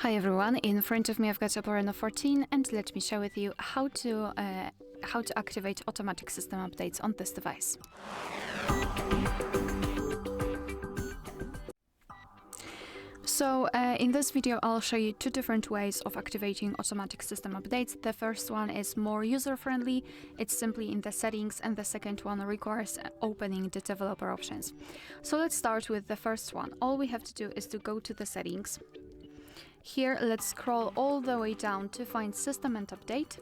Hi everyone, in front of me I've got OPPO Reno 14 and let me share with you how to activate automatic system updates on this device. So in this video I'll show you two different ways of activating automatic system updates. The first one is more user-friendly, it's simply in the settings, and the second one requires opening the developer options. So let's start with the first one. All we have to do is to go to the settings. Here, let's scroll all the way down to find System and Update,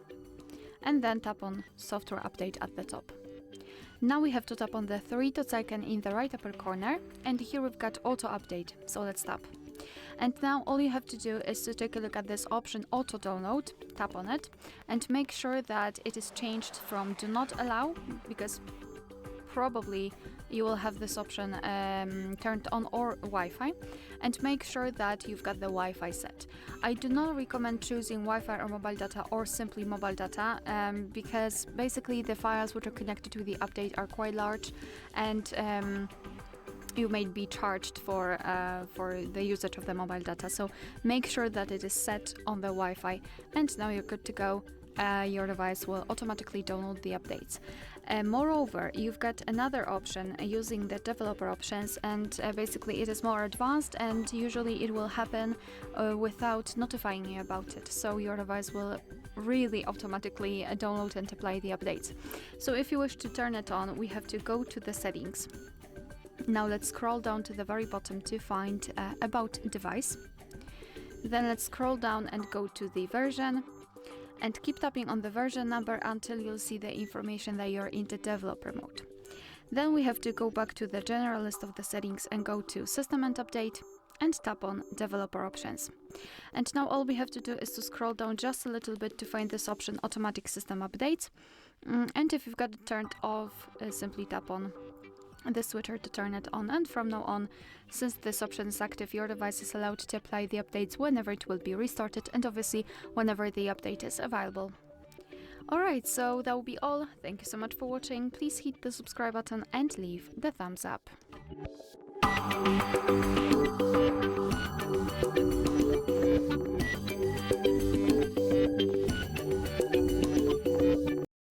and then tap on Software Update at the top. Now we have to tap on the three dots icon in the right upper corner, and here we've got Auto Update, so let's tap. And now all you have to do is to take a look at this option Auto Download, tap on it, and make sure that it is changed from Do Not Allow, because probably you will have this option turned on, or Wi-Fi, and make sure that you've got the Wi-Fi set. I do not recommend choosing Wi-Fi or mobile data or simply mobile data because basically the files which are connected to the update are quite large, and you may be charged for the usage of the mobile data. So make sure that it is set on the Wi-Fi, and now you're good to go. Your device will automatically download the updates. Moreover, you've got another option using the developer options, and basically it is more advanced, and usually it will happen without notifying you about it. So your device will really automatically download and apply the updates. So if you wish to turn it on, we have to go to the settings. Now let's scroll down to the very bottom to find About Device. Then let's scroll down and go to the version, and keep tapping on the version number until you'll see the information that you're in the developer mode. Then we have to go back to the general list of the settings and go to System and Update and tap on Developer Options. And now all we have to do is to scroll down just a little bit to find this option Automatic System Updates. And if you've got it turned off, simply tap on the switcher to turn it on, and from now on, since this option is active, your device is allowed to apply the updates whenever it will be restarted, and obviously whenever the update is available. Alright, so that will be all. Thank you so much for watching. Please hit the subscribe button and leave the thumbs up.